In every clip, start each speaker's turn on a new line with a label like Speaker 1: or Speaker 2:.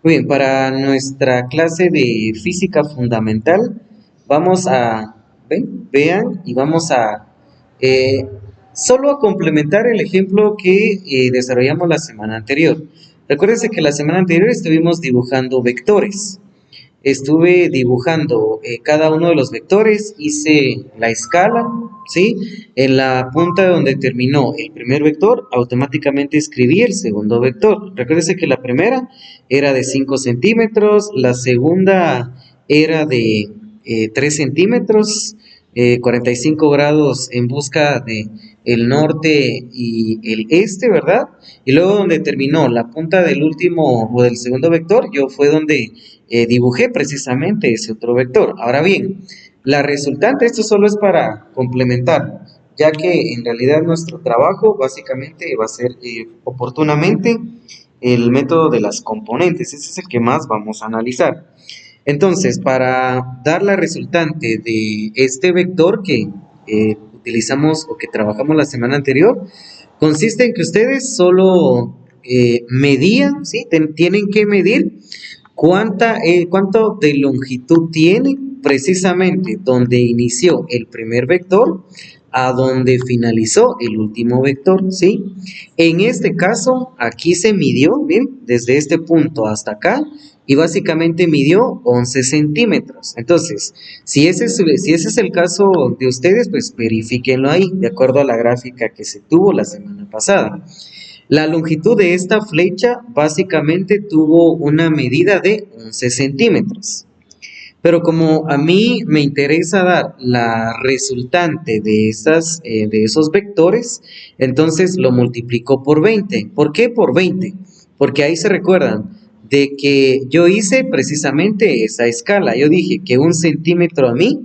Speaker 1: Muy bien, para nuestra clase de física fundamental, vamos a, vean, y vamos a eh, solo a complementar el ejemplo que desarrollamos la semana anterior. Recuérdense que la semana anterior estuvimos dibujando vectores. Estuve dibujando cada uno de los vectores, hice la escala, ¿sí? En la punta donde terminó el primer vector, automáticamente escribí el segundo vector. Recuérdense que la primera era de 5 centímetros, la segunda era de 3 centímetros, 45 grados en busca de el norte y el este, ¿verdad? Y luego donde terminó la punta del último o del segundo vector, yo fue donde dibujé precisamente ese otro vector. Ahora bien, la resultante, esto solo es para complementar, ya que en realidad nuestro trabajo básicamente va a ser oportunamente el método de las componentes, ese es el que más vamos a analizar. Entonces, para dar la resultante de este vector que utilizamos o que trabajamos la semana anterior, consiste en que ustedes solo medían, ¿sí? Tienen que medir cuánto de longitud tiene precisamente donde inició el primer vector a donde finalizó el último vector, ¿sí? En este caso, aquí se midió, bien, desde este punto hasta acá, y básicamente midió 11 centímetros. Entonces, si ese es el caso de ustedes, pues verifíquenlo ahí, de acuerdo a la gráfica que se tuvo la semana pasada. La longitud de esta flecha básicamente tuvo una medida de 11 centímetros. Pero como a mí me interesa dar la resultante de esos vectores, entonces lo multiplico por 20. ¿Por qué por 20? Porque ahí se recuerdan de que yo hice precisamente esa escala. Yo dije que 1 centímetro a mí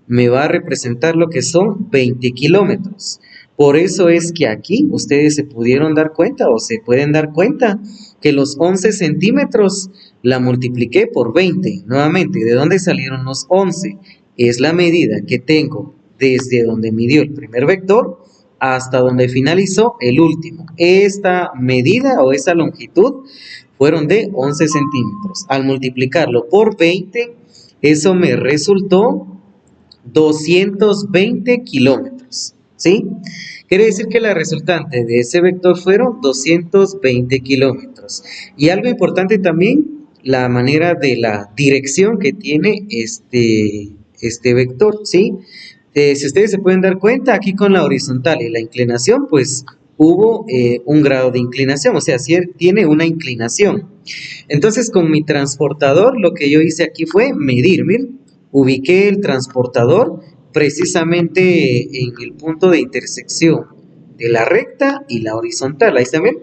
Speaker 1: me va a representar lo que son 20 kilómetros. Por eso es que aquí ustedes se pudieron dar cuenta o se pueden dar cuenta que los 11 centímetros la multipliqué por 20. Nuevamente, ¿de dónde salieron los 11? Es la medida que tengo desde donde midió el primer vector hasta donde finalizó el último. Esta medida o esa longitud fueron de 11 centímetros. Al multiplicarlo por 20, eso me resultó 220 kilómetros, ¿sí? Quiere decir que la resultante de ese vector fueron 220 kilómetros. Y algo importante también, la manera de la dirección que tiene este vector, ¿sí? Si ustedes se pueden dar cuenta, aquí con la horizontal y la inclinación, pues hubo un grado de inclinación, o sea, sí tiene una inclinación. Entonces, con mi transportador, lo que yo hice aquí fue medir, miren, ubiqué el transportador precisamente en el punto de intersección de la recta y la horizontal, ahí está bien.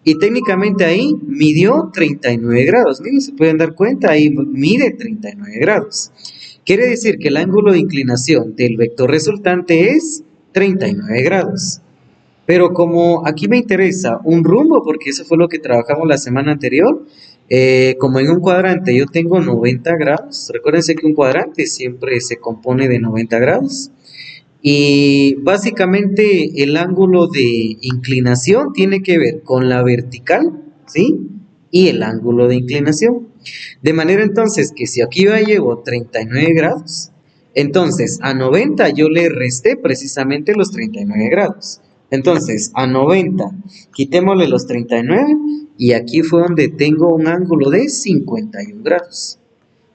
Speaker 1: Y técnicamente ahí midió 39 grados, miren, se pueden dar cuenta, ahí mide 39 grados. Quiere decir que el ángulo de inclinación del vector resultante es 39 grados. Pero como aquí me interesa un rumbo, porque eso fue lo que trabajamos la semana anterior, como en un cuadrante yo tengo 90 grados, recuérdense que un cuadrante siempre se compone de 90 grados, y básicamente el ángulo de inclinación tiene que ver con la vertical, ¿sí? Y el ángulo de inclinación. De manera entonces que si aquí yo llevo 39 grados, entonces a 90 yo le resté precisamente los 39 grados. Entonces a 90 quitémosle los 39 y aquí fue donde tengo un ángulo de 51 grados.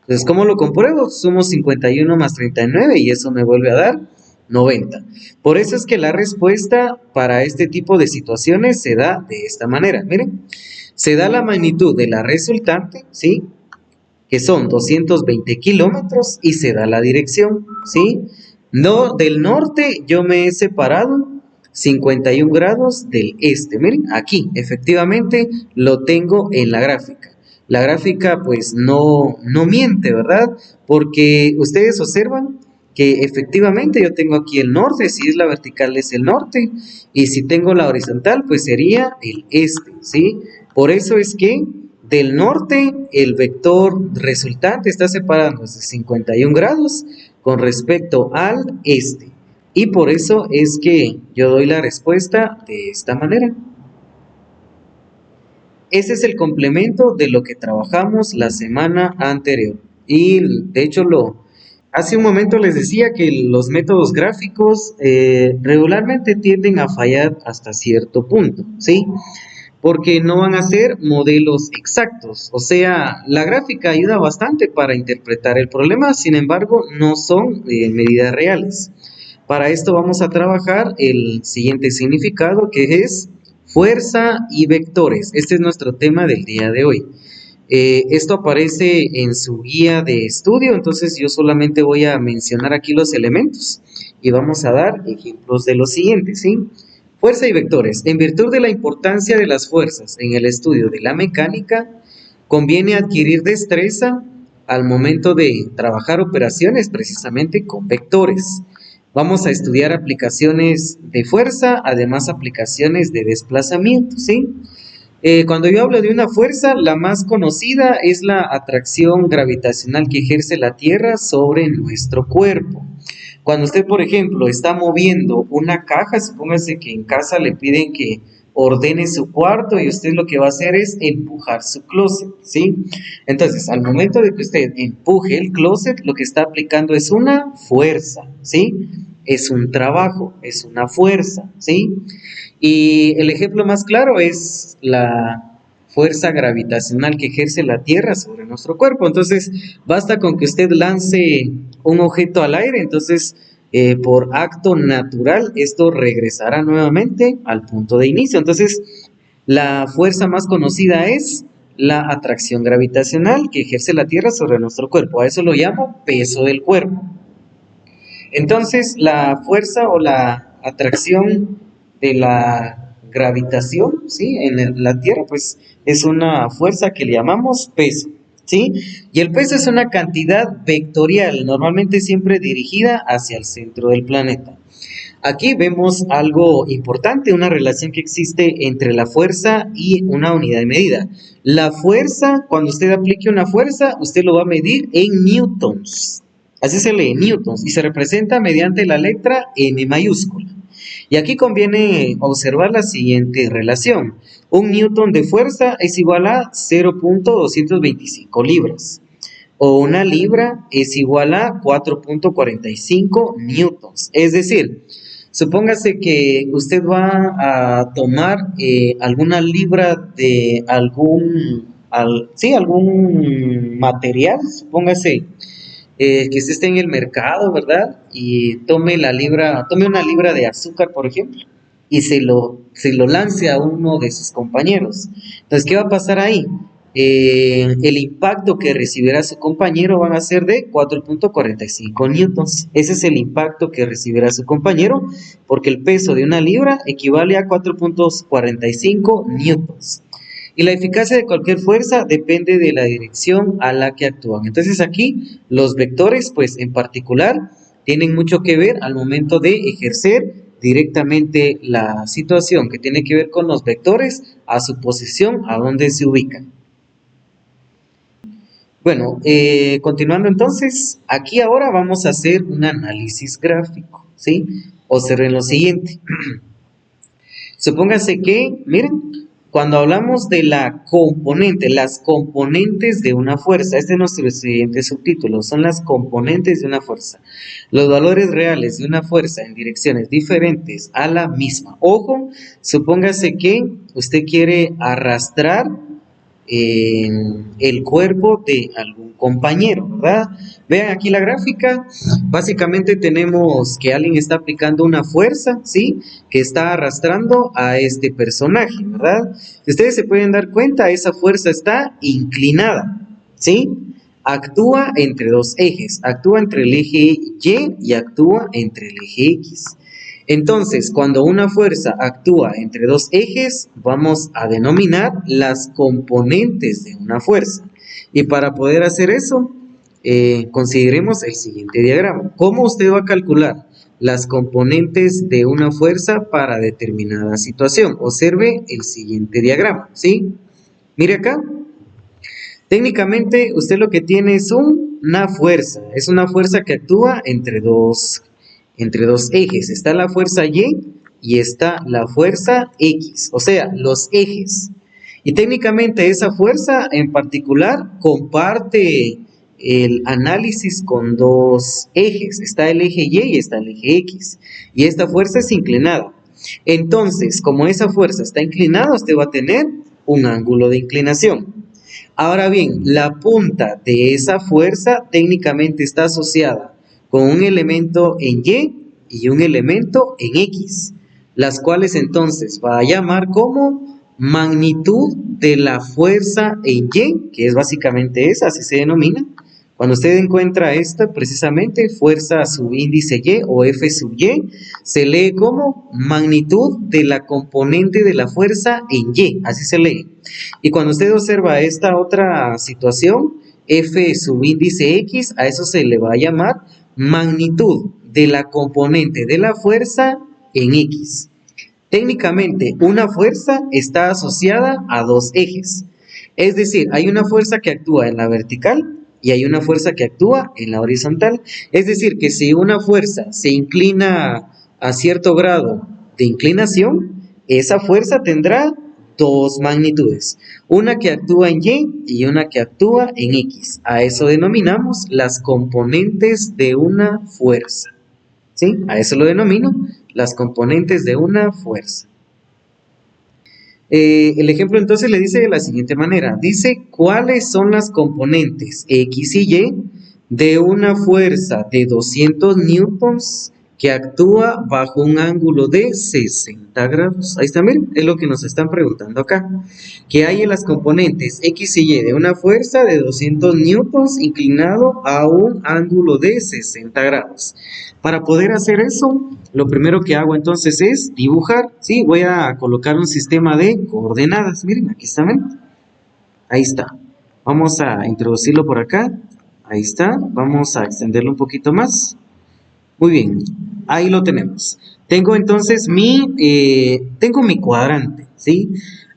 Speaker 1: Entonces, ¿cómo lo compruebo? Sumo 51 más 39 y eso me vuelve a dar 90. Por eso es que la respuesta para este tipo de situaciones se da de esta manera. Miren, se da la magnitud de la resultante, ¿sí? Que son 220 kilómetros y se da la dirección, ¿sí? No, del norte yo me he separado 51 grados del este. Miren, aquí efectivamente lo tengo en la gráfica. La gráfica pues no miente, ¿verdad? Porque ustedes observan que efectivamente yo tengo aquí el norte, si es la vertical es el norte, y si tengo la horizontal pues sería el este, ¿sí? Por eso es que del norte el vector resultante está separándose 51 grados con respecto al este. Y por eso es que yo doy la respuesta de esta manera. ese es el complemento de lo que trabajamos la semana anterior. Y de hecho hace un momento les decía que los métodos gráficos regularmente tienden a fallar hasta cierto punto, ¿sí? Porque no van a ser modelos exactos. O sea, la gráfica ayuda bastante para interpretar el problema, sin embargo, no son medidas reales. Para esto vamos a trabajar el siguiente significado, que es fuerza y vectores. Este es nuestro tema del día de hoy. Esto aparece en su guía de estudio, entonces yo solamente voy a mencionar aquí los elementos y vamos a dar ejemplos de los siguientes, ¿sí? Fuerza y vectores. En virtud de la importancia de las fuerzas en el estudio de la mecánica, conviene adquirir destreza al momento de trabajar operaciones precisamente con vectores. Vamos a estudiar aplicaciones de fuerza, además aplicaciones de desplazamiento, ¿sí? Cuando yo hablo de una fuerza, la más conocida es la atracción gravitacional que ejerce la Tierra sobre nuestro cuerpo. Cuando usted, por ejemplo, está moviendo una caja, supóngase que en casa le piden que ordene su cuarto y usted lo que va a hacer es empujar su closet, ¿sí? Entonces, al momento de que usted empuje el closet, lo que está aplicando es una fuerza, ¿sí? Es un trabajo, es una fuerza, ¿sí? Y el ejemplo más claro es la fuerza gravitacional que ejerce la Tierra sobre nuestro cuerpo. Entonces, basta con que usted lance un objeto al aire, entonces por acto natural esto regresará nuevamente al punto de inicio. Entonces, la fuerza más conocida es la atracción gravitacional que ejerce la Tierra sobre nuestro cuerpo. A eso lo llamo peso del cuerpo. Entonces, la fuerza o la atracción de la gravitación, ¿sí? En la Tierra, pues es una fuerza que le llamamos peso, ¿sí? Y el peso es una cantidad vectorial, normalmente siempre dirigida hacia el centro del planeta. Aquí vemos algo importante, una relación que existe entre la fuerza y una unidad de medida. La fuerza, cuando usted aplique una fuerza, usted lo va a medir en newtons. Así se lee, newtons, y se representa mediante la letra N mayúscula. Y aquí conviene observar la siguiente relación. Un newton de fuerza es igual a 0.225 libras. O una libra es igual a 4.45 newtons. Es decir, supóngase que usted va a tomar alguna libra de algún material, supóngase que usted esté en el mercado, ¿verdad? Y tome una libra de azúcar, por ejemplo, y se lo lance a uno de sus compañeros. Entonces, ¿qué va a pasar ahí? El impacto que recibirá su compañero van a ser de 4.45 newtons. Ese es el impacto que recibirá su compañero, porque el peso de una libra equivale a 4.45 newtons. Y la eficacia de cualquier fuerza depende de la dirección a la que actúan. Entonces aquí los vectores, pues en particular, tienen mucho que ver al momento de ejercer directamente la situación que tiene que ver con los vectores a su posición, a donde se ubican. Bueno, continuando entonces, aquí ahora vamos a hacer un análisis gráfico, ¿sí? Observen lo siguiente. Supóngase que, miren, cuando hablamos de la componente, las componentes de una fuerza, este es nuestro siguiente subtítulo, son las componentes de una fuerza. Los valores reales de una fuerza en direcciones diferentes a la misma. Ojo, supóngase que usted quiere arrastrar el cuerpo de algún compañero, ¿verdad? Vean aquí la gráfica, básicamente tenemos que alguien está aplicando una fuerza, ¿sí? Que está arrastrando a este personaje, ¿verdad? Si ustedes se pueden dar cuenta, esa fuerza está inclinada, ¿sí? Actúa entre dos ejes, actúa entre el eje Y y actúa entre el eje X. Entonces, cuando una fuerza actúa entre dos ejes, vamos a denominar las componentes de una fuerza. Y para poder hacer eso, consideremos el siguiente diagrama. ¿Cómo usted va a calcular las componentes de una fuerza para determinada situación? Observe el siguiente diagrama, ¿sí? Mire acá. Técnicamente, usted lo que tiene es una fuerza. Es una fuerza que actúa entre dos ejes. Está la fuerza Y y está la fuerza X, o sea, los ejes. Y técnicamente esa fuerza en particular comparte el análisis con dos ejes. Está el eje Y y está el eje X. Y esta fuerza es inclinada. Entonces, como esa fuerza está inclinada, usted va a tener un ángulo de inclinación. Ahora bien, la punta de esa fuerza técnicamente está asociada con un elemento en Y un elemento en X, las cuales entonces va a llamar como magnitud de la fuerza en Y, que es básicamente esa, así se denomina. Cuando usted encuentra esta, precisamente, fuerza subíndice Y o F sub Y, se lee como magnitud de la componente de la fuerza en Y, así se lee. Y cuando usted observa esta otra situación, F subíndice X, a eso se le va a llamar magnitud de la componente de la fuerza en X. Técnicamente, una fuerza está asociada a dos ejes. Es decir, hay una fuerza que actúa en la vertical y hay una fuerza que actúa en la horizontal. Es decir, que si una fuerza se inclina a cierto grado de inclinación, esa fuerza tendrá dos magnitudes, una que actúa en Y y una que actúa en X. A eso denominamos las componentes de una fuerza. ¿Sí? A eso lo denomino las componentes de una fuerza. El ejemplo entonces le dice de la siguiente manera. Dice, ¿cuáles son las componentes X y Y de una fuerza de 200 newtons que actúa bajo un ángulo de 60 grados? Ahí está, miren, es lo que nos están preguntando acá. ¿Qué hay en las componentes X y Y de una fuerza de 200 newtons inclinado a un ángulo de 60 grados? Para poder hacer eso, lo primero que hago entonces es dibujar, ¿sí? Voy a colocar un sistema de coordenadas. Miren, aquí está, ¿ven? Ahí está. Vamos a introducirlo por acá. Ahí está. Vamos a extenderlo un poquito más. Muy bien. Ahí lo tenemos. Tengo entonces tengo mi cuadrante, ¿sí?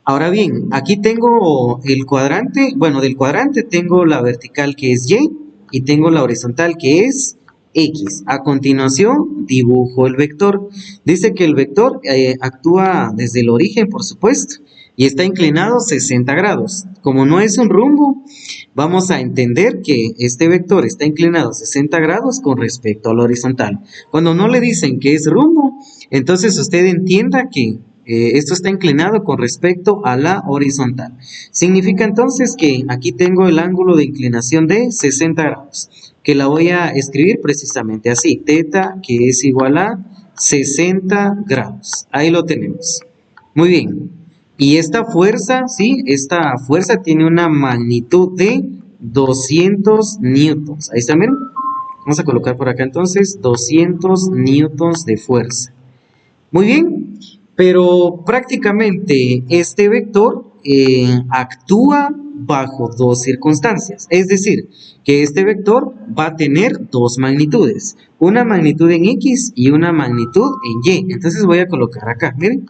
Speaker 1: Ahora bien, aquí tengo el cuadrante. Bueno, del cuadrante tengo la vertical que es Y y tengo la horizontal que es X. A continuación, dibujo el vector. Dice que el vector actúa desde el origen, por supuesto, y está inclinado 60 grados. Como no es un rumbo, vamos a entender que este vector está inclinado 60 grados con respecto al horizontal. Cuando no le dicen que es rumbo, entonces usted entienda que esto está inclinado con respecto a la horizontal. Significa entonces que aquí tengo el ángulo de inclinación de 60 grados, que la voy a escribir precisamente así, teta, que es igual a 60 grados. Ahí lo tenemos. Muy bien. Y esta fuerza, ¿sí? Esta fuerza tiene una magnitud de 200 newtons. Ahí está, miren. Vamos a colocar por acá entonces 200 newtons de fuerza. Muy bien, pero prácticamente este vector actúa bajo dos circunstancias. Es decir, que este vector va a tener dos magnitudes. Una magnitud en X y una magnitud en Y. Entonces voy a colocar acá, miren.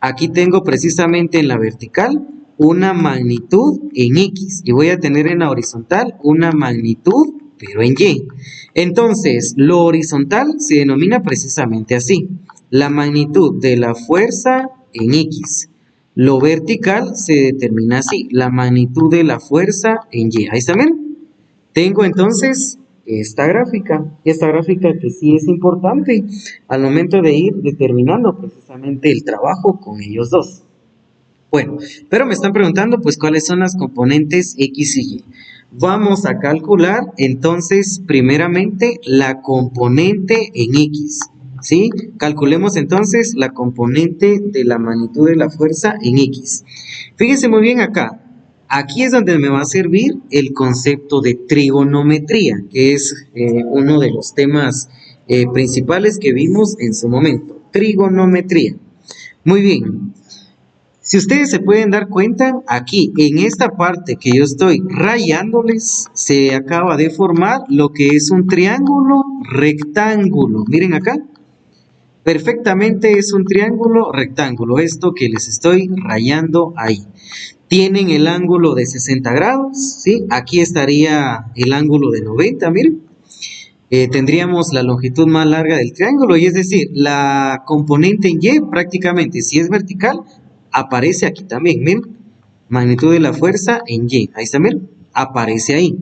Speaker 1: Aquí tengo precisamente en la vertical una magnitud en X y voy a tener en la horizontal una magnitud pero en Y. Entonces, lo horizontal se denomina precisamente así, la magnitud de la fuerza en X. Lo vertical se determina así, la magnitud de la fuerza en Y. Ahí está, ¿ven? Tengo entonces esta gráfica que sí es importante al momento de ir determinando precisamente el trabajo con ellos dos. Bueno, pero me están preguntando pues cuáles son las componentes X y Y. Vamos a calcular entonces primeramente la componente en X, ¿sí? Calculemos entonces la componente de la magnitud de la fuerza en X. Fíjense muy bien acá. Aquí es donde me va a servir el concepto de trigonometría, que es uno de los temas principales que vimos en su momento. Trigonometría. Muy bien. Si ustedes se pueden dar cuenta, aquí en esta parte que yo estoy rayándoles, se acaba de formar lo que es un triángulo rectángulo. Miren acá. Perfectamente es un triángulo rectángulo, esto que les estoy rayando ahí. Tienen el ángulo de 60 grados, ¿sí? Aquí estaría el ángulo de 90, miren. Tendríamos la longitud más larga del triángulo, y es decir, la componente en Y prácticamente, si es vertical, aparece aquí también, miren. Magnitud de la fuerza en Y. Ahí está, miren, aparece ahí.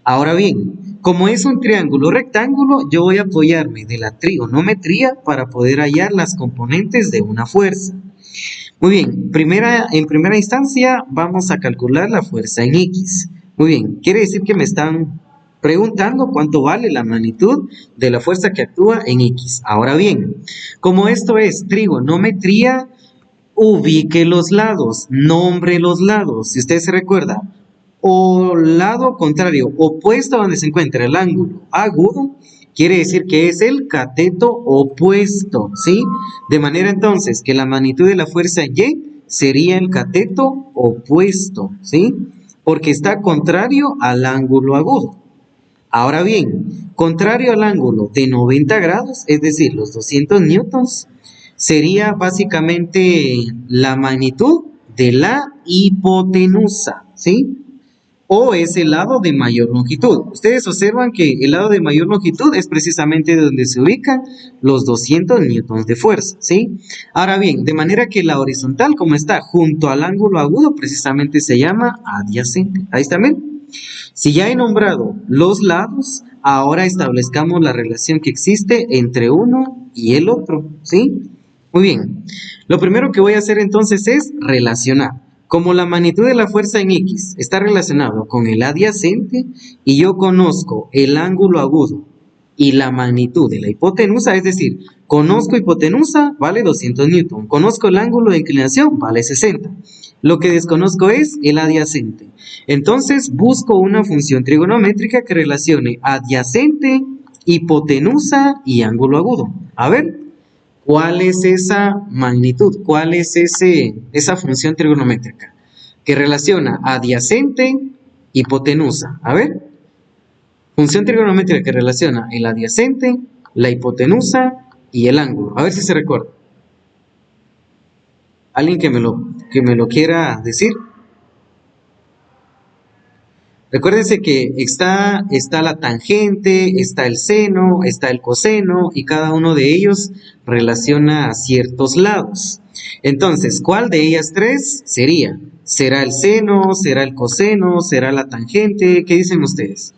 Speaker 1: Ahora bien, como es un triángulo rectángulo, yo voy a apoyarme de la trigonometría para poder hallar las componentes de una fuerza. Muy bien, en primera instancia vamos a calcular la fuerza en X. Muy bien, quiere decir que me están preguntando cuánto vale la magnitud de la fuerza que actúa en X. Ahora bien, como esto es trigonometría, ubique los lados, nombre los lados. Si usted se recuerda, o lado contrario, opuesto a donde se encuentra el ángulo agudo, quiere decir que es el cateto opuesto, ¿sí? De manera entonces que la magnitud de la fuerza Y sería el cateto opuesto, ¿sí? Porque está contrario al ángulo agudo. Ahora bien, contrario al ángulo de 90 grados, es decir, los 200 newtons, sería básicamente la magnitud de la hipotenusa, ¿sí? O es el lado de mayor longitud. Ustedes observan que el lado de mayor longitud es precisamente donde se ubican los 200 newtons de fuerza, ¿sí? Ahora bien, de manera que la horizontal, como está junto al ángulo agudo, precisamente se llama adyacente. Ahí está, ¿ven? Si ya he nombrado los lados, ahora establezcamos la relación que existe entre uno y el otro, ¿sí? Muy bien. Lo primero que voy a hacer entonces es relacionar. Como la magnitud de la fuerza en X está relacionado con el adyacente y yo conozco el ángulo agudo y la magnitud de la hipotenusa, es decir, conozco hipotenusa, vale 200 newton, conozco el ángulo de inclinación, vale 60. Lo que desconozco es el adyacente. Entonces busco una función trigonométrica que relacione adyacente, hipotenusa y ángulo agudo. A ver, ¿cuál es esa magnitud? ¿Cuál es esa función trigonométrica que relaciona adyacente, hipotenusa? A ver, función trigonométrica que relaciona el adyacente, la hipotenusa y el ángulo. A ver si se recuerda. ¿Alguien que me lo quiera decir? Recuérdense que está la tangente, está el seno, está el coseno y cada uno de ellos relaciona a ciertos lados. Entonces, ¿cuál de ellas tres sería? ¿Será el seno? ¿Será el coseno? ¿Será la tangente? ¿Qué dicen ustedes?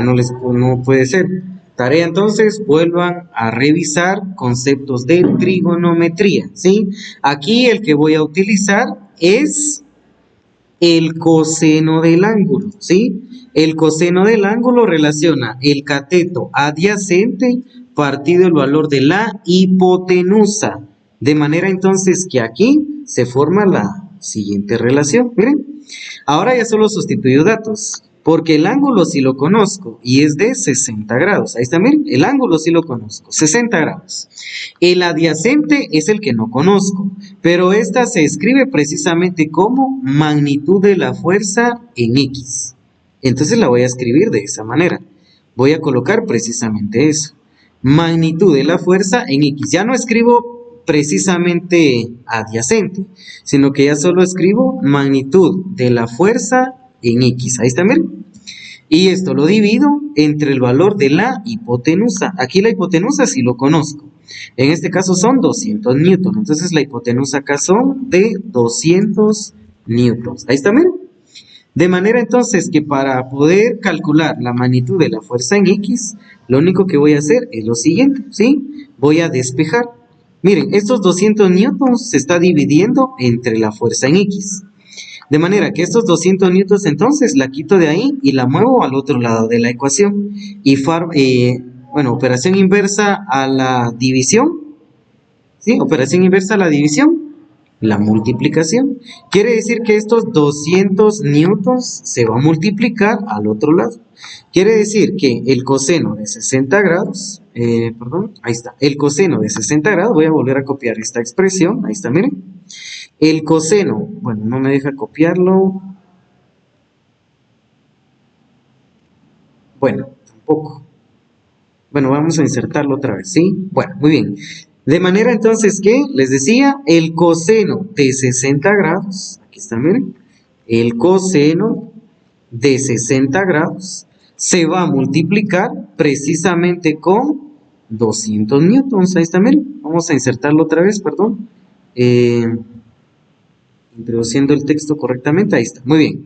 Speaker 1: No puede ser. Tarea entonces, vuelvan a revisar conceptos de trigonometría, ¿sí? Aquí el que voy a utilizar es el coseno del ángulo, ¿sí? El coseno del ángulo relaciona el cateto adyacente partido el valor de la hipotenusa. De manera entonces que aquí se forma la siguiente relación. Miren, ahora ya solo sustituyo datos, porque el ángulo sí lo conozco y es de 60 grados. Ahí está, miren, el ángulo sí lo conozco, 60 grados. El adyacente es el que no conozco, pero esta se escribe precisamente como magnitud de la fuerza en X. Entonces la voy a escribir de esa manera. Voy a colocar precisamente eso. Magnitud de la fuerza en X. Ya no escribo precisamente adyacente, sino que ya solo escribo magnitud de la fuerza en X. Ahí está, miren. Y esto lo divido entre el valor de la hipotenusa. Aquí la hipotenusa sí lo conozco. En este caso son 200 newtons. Entonces la hipotenusa acá son de 200 newtons. Ahí está, miren. De manera entonces que para poder calcular la magnitud de la fuerza en X, lo único que voy a hacer es lo siguiente, ¿sí? Voy a despejar. Miren, estos 200 newtons se está dividiendo entre la fuerza en X. De manera que estos 200 newtons entonces la quito de ahí y la muevo al otro lado de la ecuación. Y operación inversa a la división. ¿Sí? Operación inversa a la división. La multiplicación. Quiere decir que estos 200 newtons se va a multiplicar al otro lado. Quiere decir que el coseno de 60 grados, ahí está, el coseno de 60 grados, voy a volver a copiar esta expresión, ahí está, miren. El coseno, bueno, no me deja copiarlo. Bueno, tampoco. Bueno, vamos a insertarlo otra vez, ¿sí? Bueno, muy bien. De manera entonces que, les decía, el coseno de 60 grados, aquí está, miren, el coseno de 60 grados se va a multiplicar precisamente con 200 newtons. Ahí está, miren. Vamos a insertarlo otra vez, perdón. Introduciendo el texto correctamente, ahí está, muy bien.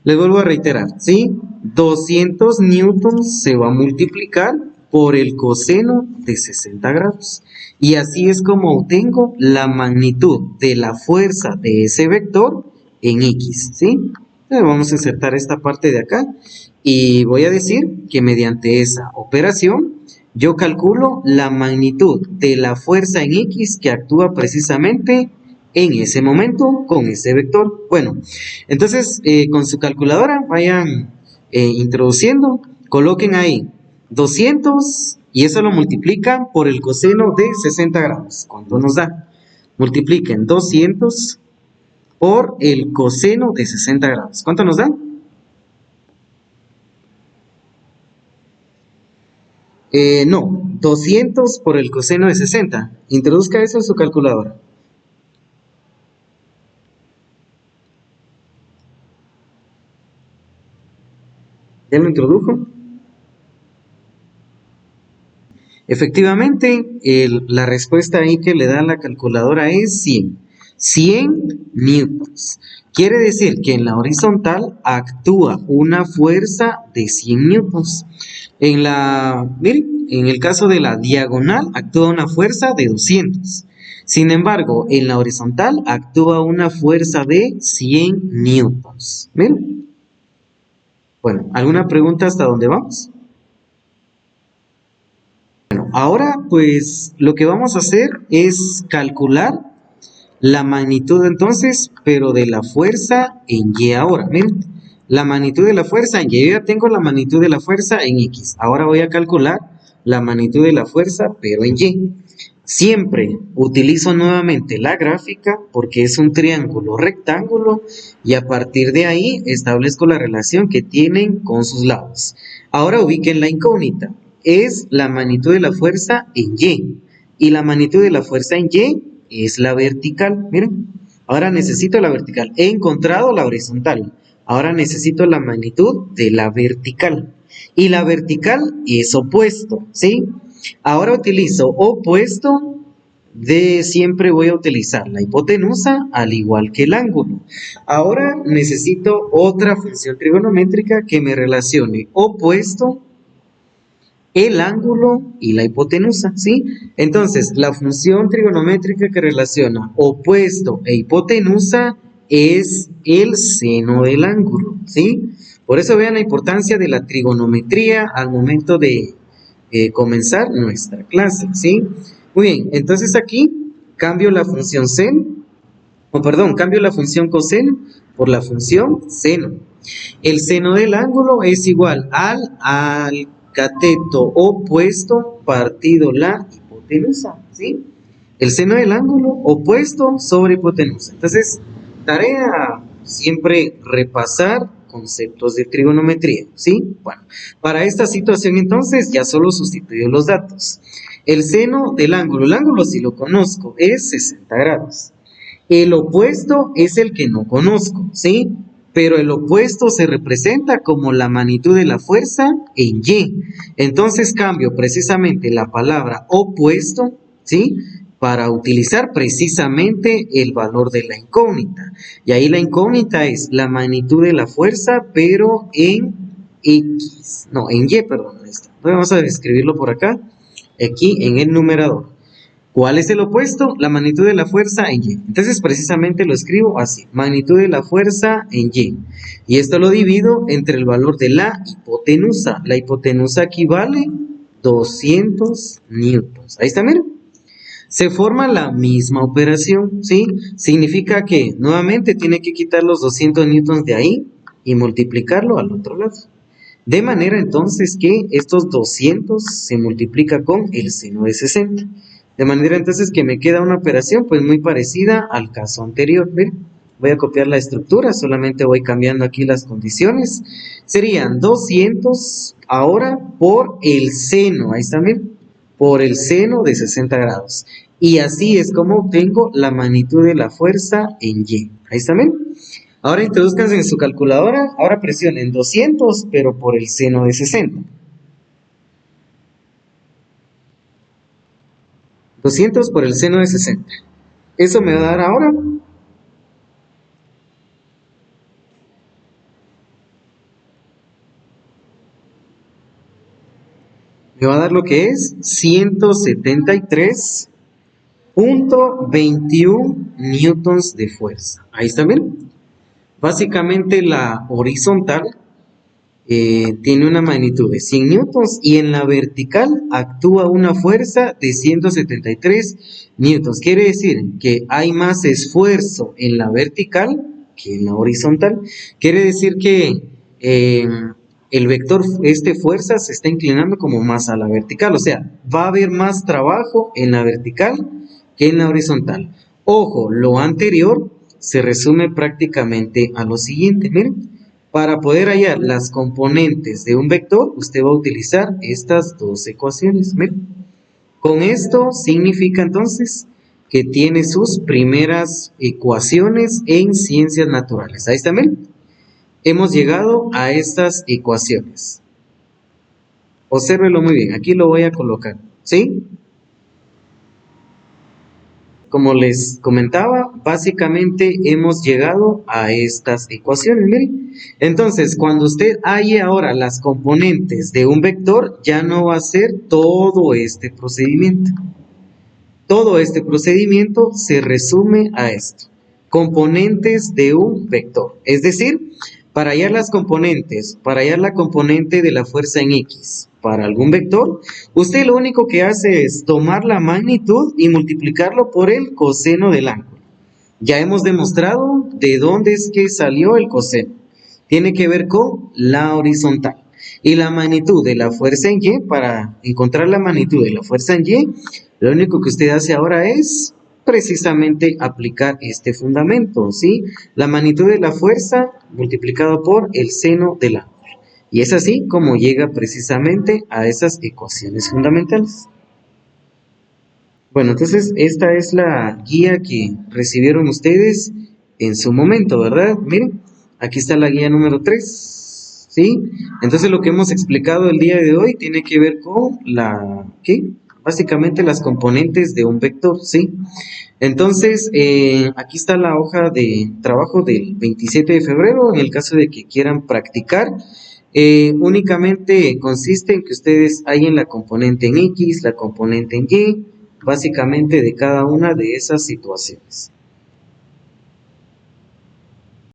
Speaker 1: Les vuelvo a reiterar, ¿sí? 200 newtons se va a multiplicar por el coseno de 60 grados. Y así es como obtengo la magnitud de la fuerza de ese vector en X, ¿sí? Entonces vamos a insertar esta parte de acá y voy a decir que mediante esa operación yo calculo la magnitud de la fuerza en X que actúa precisamente en ese momento con ese vector. Bueno, entonces con su calculadora vayan introduciendo, coloquen ahí 200 y eso lo multiplican por el coseno de 60 grados. ¿Cuánto nos da? Multipliquen 200 por el coseno de 60 grados. ¿Cuánto nos da? No, 200 por el coseno de 60. Introduzca eso en su calculadora. ¿Ya lo introdujo? Efectivamente, la respuesta ahí que le da la calculadora es 100. 100 newtons. Quiere decir que en la horizontal actúa una fuerza de 100 newtons. Miren, en el caso de la diagonal actúa una fuerza de 200. Sin embargo, en la horizontal actúa una fuerza de 100 newtons. Miren. Bueno, ¿alguna pregunta hasta dónde vamos? Bueno, ahora pues lo que vamos a hacer es calcular la magnitud entonces, pero de la fuerza en Y ahora. Miren, la magnitud de la fuerza en Y. Yo ya tengo la magnitud de la fuerza en X. Ahora voy a calcular la magnitud de la fuerza, pero en Y. Siempre utilizo nuevamente la gráfica porque es un triángulo rectángulo y a partir de ahí establezco la relación que tienen con sus lados. Ahora ubiquen la incógnita. Es la magnitud de la fuerza en y la magnitud de la fuerza en Y es la vertical. Miren, ahora necesito la vertical. He encontrado la horizontal. Ahora necesito la magnitud de la vertical. Y la vertical es opuesto, ¿sí? Ahora utilizo opuesto siempre voy a utilizar la hipotenusa al igual que el ángulo. Ahora necesito otra función trigonométrica que me relacione opuesto, el ángulo y la hipotenusa, ¿sí? Entonces, la función trigonométrica que relaciona opuesto e hipotenusa es el seno del ángulo, ¿sí? Por eso vean la importancia de la trigonometría al momento de comenzar nuestra clase, ¿sí? Muy bien, entonces aquí cambio la función seno, cambio la función coseno por la función seno. El seno del ángulo es igual al cateto opuesto partido la hipotenusa, ¿sí? El seno del ángulo opuesto sobre hipotenusa. Entonces, tarea siempre repasar conceptos de trigonometría, ¿sí? Bueno, para esta situación entonces ya solo sustituyo los datos. El seno del ángulo, el ángulo si lo conozco es 60 grados. El opuesto es el que no conozco, ¿sí? Pero el opuesto se representa como la magnitud de la fuerza en Y. Entonces cambio precisamente la palabra opuesto, ¿sí? Para utilizar precisamente el valor de la incógnita. Y ahí la incógnita es la magnitud de la fuerza, pero en X. No, en Y, perdón. Vamos a escribirlo por acá, aquí en el numerador. ¿Cuál es el opuesto? La magnitud de la fuerza en Y. Entonces, precisamente lo escribo así. Magnitud de la fuerza en Y. Y esto lo divido entre el valor de la hipotenusa. La hipotenusa equivale 200 newtons. Ahí está, miren. Se forma la misma operación, ¿sí? Significa que nuevamente tiene que quitar los 200 newtons de ahí y multiplicarlo al otro lado. De manera entonces que estos 200 se multiplica con el seno de 60. De manera entonces que me queda una operación pues muy parecida al caso anterior. ¿Ven? Voy a copiar la estructura, solamente voy cambiando aquí las condiciones. Serían 200 ahora por el seno, ahí está, miren, por el seno de 60 grados. Y así es como obtengo la magnitud de la fuerza en Y. Ahí está, miren. Ahora introduzcanse en su calculadora, ahora presionen 200, pero por el seno de 60. 200 por el seno de 60. Eso me va a dar ahora. Me va a dar lo que es 173.21 newtons de fuerza. Ahí está bien. Básicamente la horizontal tiene una magnitud de 100 newtons y en la vertical actúa una fuerza de 173 newtons. Quiere decir que hay más esfuerzo en la vertical que en la horizontal. Quiere decir que el vector fuerza se está inclinando como más a la vertical. O sea, va a haber más trabajo en la vertical que en la horizontal. Ojo, lo anterior se resume prácticamente a lo siguiente. Miren. Para poder hallar las componentes de un vector, usted va a utilizar estas dos ecuaciones. Miren. Con esto significa entonces que tiene sus primeras ecuaciones en ciencias naturales. Ahí está, miren. Hemos llegado a estas ecuaciones. Obsérvelo muy bien. Aquí lo voy a colocar. ¿Sí? Como les comentaba, básicamente hemos llegado a estas ecuaciones, miren. Entonces, cuando usted halle ahora las componentes de un vector, ya no va a ser todo este procedimiento. Todo este procedimiento se resume a esto. Componentes de un vector. Es decir, para hallar las componentes, para hallar la componente de la fuerza en X para algún vector, usted lo único que hace es tomar la magnitud y multiplicarlo por el coseno del ángulo. Ya hemos demostrado de dónde es que salió el coseno. Tiene que ver con la horizontal. Y la magnitud de la fuerza en Y, para encontrar la magnitud de la fuerza en Y, lo único que usted hace ahora es precisamente aplicar este fundamento, ¿sí? La magnitud de la fuerza multiplicado por el seno del ángulo. Y es así como llega precisamente a esas ecuaciones fundamentales. Bueno, entonces esta es la guía que recibieron ustedes en su momento, ¿verdad? Miren, aquí está la guía número 3, ¿sí? Entonces lo que hemos explicado el día de hoy tiene que ver con ¿qué? Básicamente las componentes de un vector, ¿sí? Entonces, aquí está la hoja de trabajo del 27 de febrero, en el caso de que quieran practicar. Únicamente consiste en que ustedes hallen la componente en X, la componente en Y, básicamente de cada una de esas situaciones.